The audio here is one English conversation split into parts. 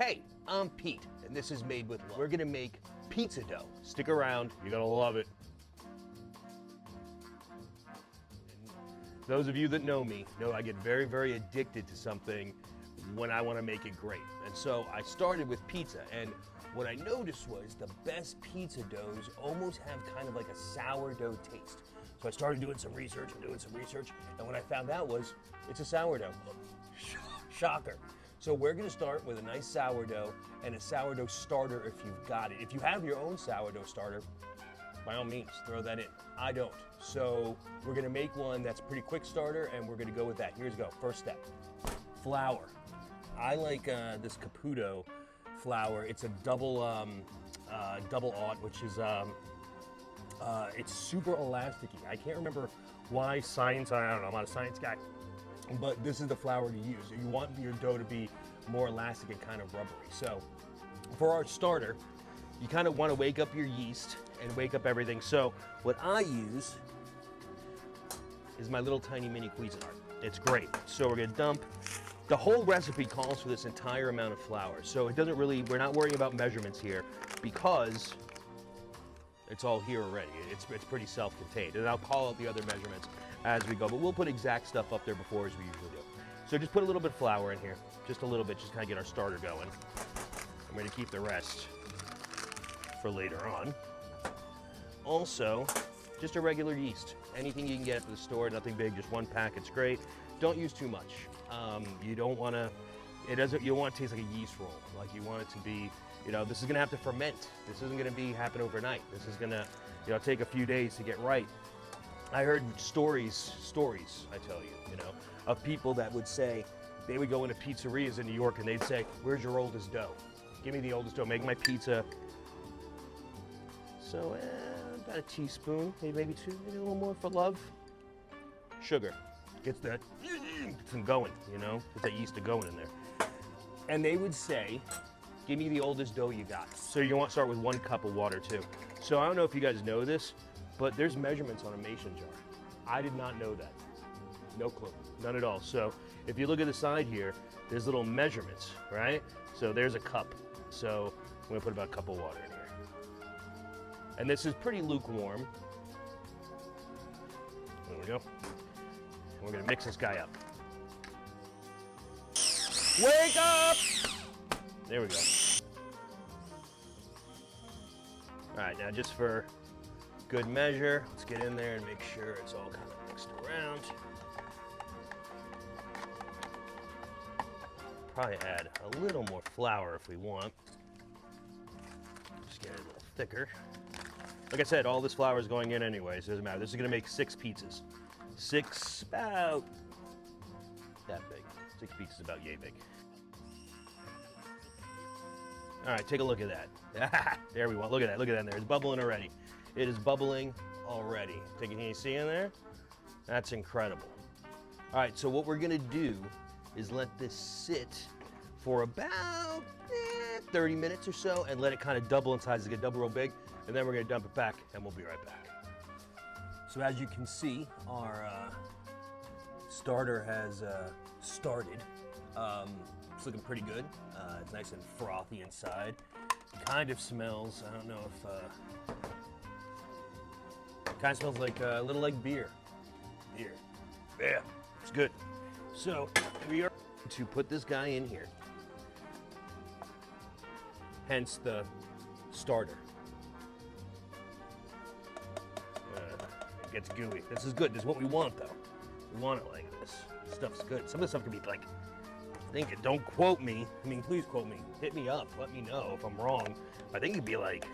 Hey, I'm Pete, and this is Made with Love. We're gonna make pizza dough. Stick around, you're gonna love it. Those of you that know me know I get very, very addicted to something when I wanna make it great. And so I started with pizza, and what I noticed was the best pizza doughs almost have kind of like a sourdough taste. So I started doing some research, and what I found out was it's a sourdough. Shocker. So we're gonna start with a nice sourdough and a sourdough starter if you've got it. If you have your own sourdough starter, by all means, throw that in. I don't. So we're gonna make one that's a pretty quick starter, and we're gonna go with that. Here's go, first step. Flour. I like this Caputo flour. It's a double aught, which is, it's super elasticy. I can't remember why I don't know, I'm not a science guy. But this is the flour to use. You want your dough to be more elastic and kind of rubbery. So for our starter, you kind of want to wake up your yeast and wake up everything. So what I use is my little tiny mini Cuisinart. It's great. So we're gonna dump, the whole recipe calls for this entire amount of flour. So it doesn't really, we're not worrying about measurements here because it's all here already. It's pretty self-contained. And I'll call out the other measurements as we go, but we'll put exact stuff up there before as we usually do. So just put a little bit of flour in here, just a little bit, just kind of get our starter going. I'm gonna keep the rest for later on. Also, just a regular yeast. Anything you can get at the store, nothing big, just one packet's great. Don't use too much. You don't wanna, you don't want it to taste like a yeast roll. Like you want it to be, you know, this is gonna have to ferment. This isn't gonna happen overnight. This is gonna, you know, take a few days to get right. I heard stories, I tell you, of people that would say, they would go into pizzerias in New York and they'd say, where's your oldest dough? Give me the oldest dough, make my pizza. So about a teaspoon, maybe two, maybe a little more for love. Sugar, gets them going, gets that yeast going in there. And they would say, give me the oldest dough you got. So you want to start with 1 cup of water too. So I don't know if you guys know this, but there's measurements on a mason jar. I did not know that. No clue, none at all. So if you look at the side here, there's little measurements, right? So there's a cup. So I'm gonna put about a cup of water in here. And this is pretty lukewarm. There we go. And we're gonna mix this guy up. Wake up! There we go. All right, now just for good measure, let's get in there and make sure it's all kind of mixed around. Probably add a little more flour if we want. Just get it a little thicker. Like I said, all this flour is going in anyway, so it doesn't matter. This is gonna make 6 pizzas. 6, about that big. 6 pizzas, about yay big. All right, take a look at that. There we go. Look at that in there. It's bubbling already. It is bubbling already. Can you see in there? That's incredible. All right, so what we're gonna do is let this sit for about 30 minutes or so and let it kind of double in size. It's gonna double real big, and then we're gonna dump it back and we'll be right back. So as you can see, our starter has started. It's looking pretty good. It's nice and frothy inside. Kind of smells, I don't know if, kind of smells like a little like beer. Yeah, it's good. So we are to put this guy in here. Hence the starter. It gets gooey. This is good. This is what we want, though. We want it like this. This stuff's good. Some of the stuff can be like, don't quote me. I mean, please quote me. Hit me up. Let me know if I'm wrong. I think it'd be like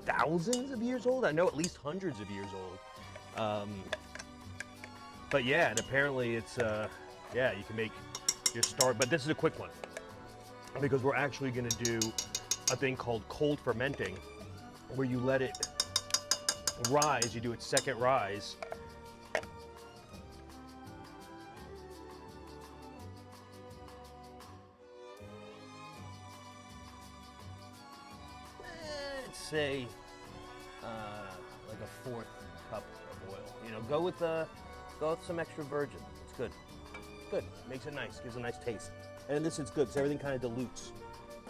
thousands of years old. I know at least hundreds of years old. But yeah, and apparently it's, yeah, you can make your start, but this is a quick one because we're actually gonna do a thing called cold fermenting where you let it rise, you do its second rise. Let's say like a 4th cup of oil. Go with some extra virgin. It's good. Good. Makes it nice. Gives a nice taste. And this is good because everything kind of dilutes.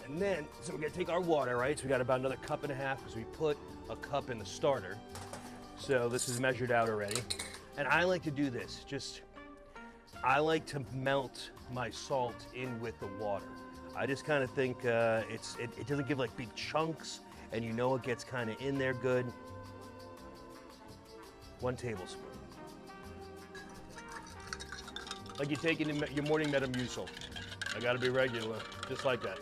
And then, so we're gonna take our water, right? So we got about another cup and a half because we put a cup in the starter. So this is measured out already. And I like to do this, I like to melt my salt in with the water. I just kind of think it doesn't give like big chunks, and you know it gets kind of in there good. 1 tablespoon. Like you're taking your morning Metamucil. I gotta be regular, just like that.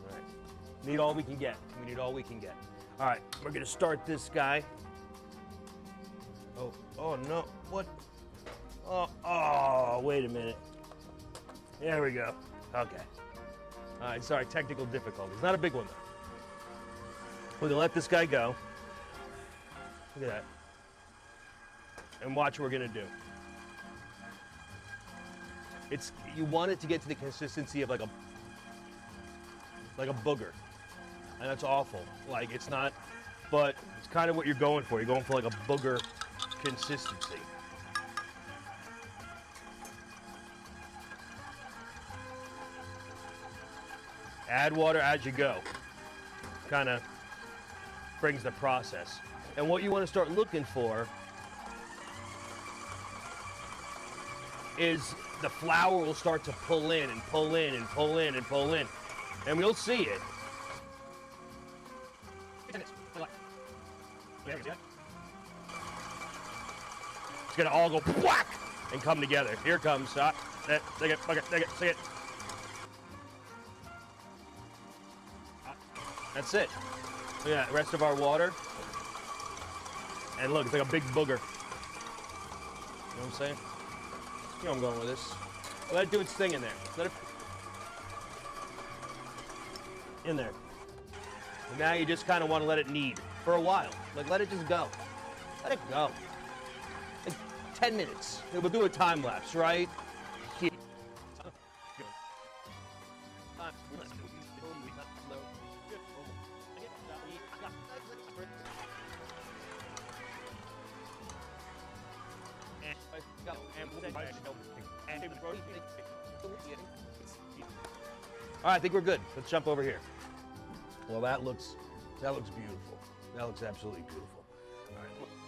All right, need all we can get. We need all we can get. All right, we're gonna start this guy. Oh no, what? Oh, wait a minute. There we go, okay. All right, sorry, technical difficulties. Not a big one though. We're gonna let this guy go. Look at that. And watch what we're gonna do. You want it to get to the consistency of like a booger. And that's awful. Like it's not, but it's kind of what you're going for. You're going for like a booger consistency. Add water as you go. Kind of brings the process. And what you want to start looking for is the flour will start to pull in and pull in and pull in and pull in. And we'll see it. It's gonna all go whack and come together. Here it comes. Take it, bucket, take it. That's it. Look at that, the rest of our water. And look, it's like a big booger. You know what I'm saying? You know where I'm going with this. Let it do its thing in there. Let it in there. And now you just kind of want to let it knead for a while. Like let it just go. Let it go. Like 10 minutes. We'll do a time lapse, right? Here. All right, I think we're good. Let's jump over here. Well, that looks beautiful. That looks absolutely beautiful.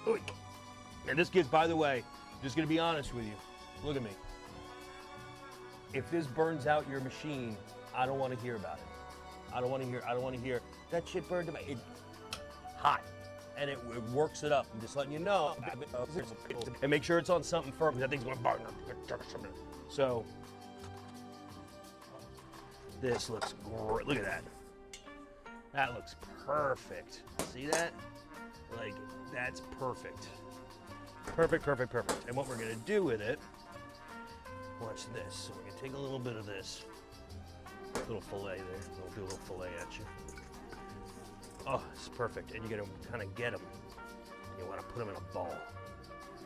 All right. And this gets, by the way, just gonna be honest with you. Look at me. If this burns out your machine, I don't want to hear about it. I don't want to hear that shit burned my. It's hot, and it works it up. I'm just letting you know. And make sure it's on something firm. That thing's gonna burn. So this looks great. Look at that. That looks perfect. See that? Like, that's perfect. Perfect. And what we're gonna do with it, watch this. So we're gonna take a little bit of this. Little fillet there. We'll do a little fillet at you. Oh, it's perfect. And you're gonna kind of get them. You wanna put them in a ball.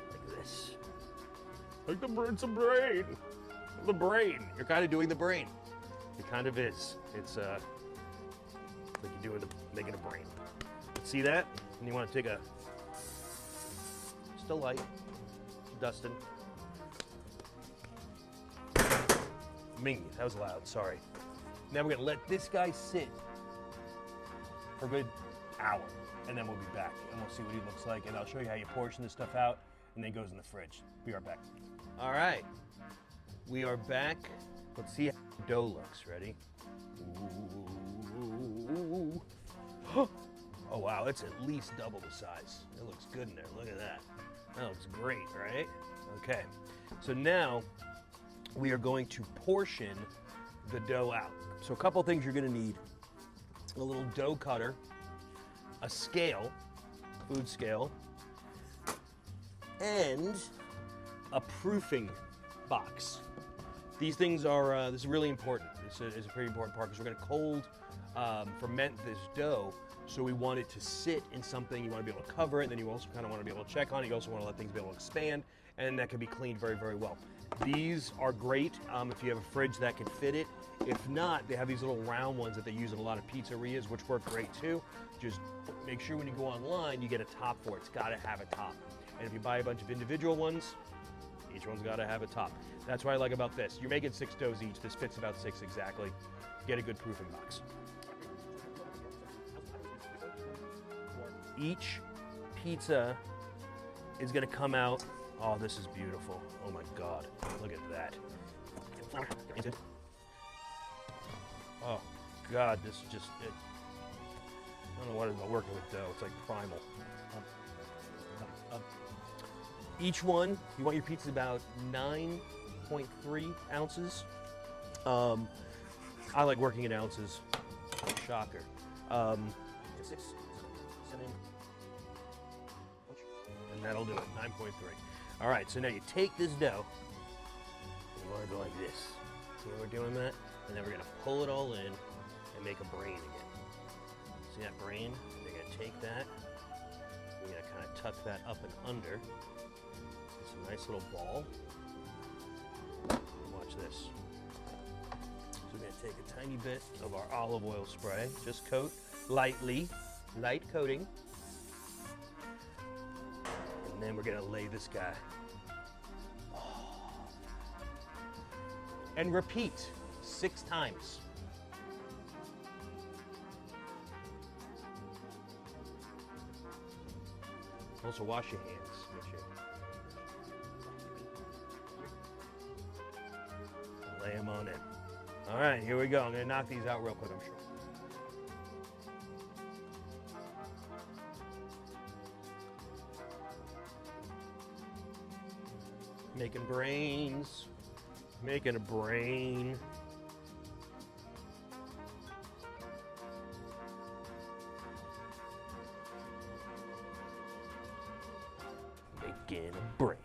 Like this. Like it's a brain. The brain. You're kind of doing the brain. It kind of is. It's like you're doing making a brain. See that? And you want to take just a light, dusting. Ming, that was loud, sorry. Now we're gonna let this guy sit for a good hour, and then we'll be back, and we'll see what he looks like, and I'll show you how you portion this stuff out, and then it goes in the fridge. Be right back. All right, we are back. Let's see how the dough looks. Ready? Ooh. Oh wow, it's at least double the size. It looks good in there. Look at that. That looks great, right? Okay, so now we are going to portion the dough out. So a couple things you're gonna need: a little dough cutter, a scale, food scale, and a proofing box. These things are, this is really important. This is a pretty important part because we're gonna cold ferment this dough. So we want it to sit in something. You want to be able to cover it, and then you also kind of want to be able to check on it. You also want to let things be able to expand, and that can be cleaned very, very well. These are great if you have a fridge that can fit it. If not, they have these little round ones that they use in a lot of pizzerias, which work great too. Just make sure when you go online, you get a top for it. It's got to have a top. And if you buy a bunch of individual ones, Each one's got to have a top. That's what I like about this. You're making 6 doughs each. This fits about 6 exactly. Get a good proofing box. Each pizza is going to come out. Oh, this is beautiful. Oh my God. Look at that. Oh God, this is just it. I don't know what it is about working with dough. It's like primal. Each one, you want your pizza about 9.3 ounces. I like working in ounces. Shocker. 6, 7, and that'll do it. 9.3. All right, so now you take this dough. You want to go like this. See how we're doing that? And then we're gonna pull it all in and make a brain again. See that brain? You're gonna take that. You're gonna kind of tuck that up and under. It's a nice little ball. Watch this. So we're gonna take a tiny bit of our olive oil spray. Just coat lightly, light coating. And then we're gonna lay this guy. And repeat 6 times. Also wash your hands, make sure. Lay them on in. All right, here we go. I'm gonna knock these out real quick, I'm sure. Making brains. Making a brain. Making a brain.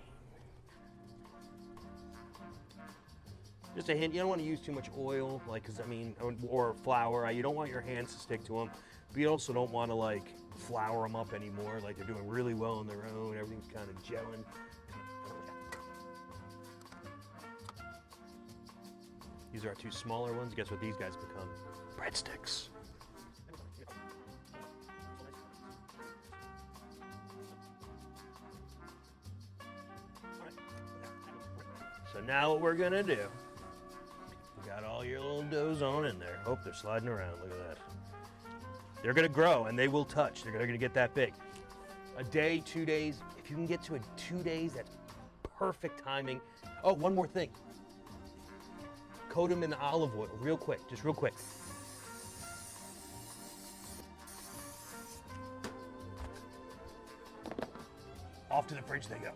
Just a hint, you don't want to use too much oil, like, cause I mean, or flour. You don't want your hands to stick to them, but you also don't want to like flour them up anymore. Like they're doing really well on their own. Everything's kind of gelling. These are our 2 smaller ones. Guess what these guys become? Breadsticks. So now what we're gonna do, you got all your little doughs on in there. Oh, they're sliding around, look at that. They're gonna grow and they will touch. They're gonna get that big. A day, 2 days, if you can get to it 2 days, that's perfect timing. Oh, one more thing. Coat them in the olive oil real quick, just real quick. Off to the fridge they go.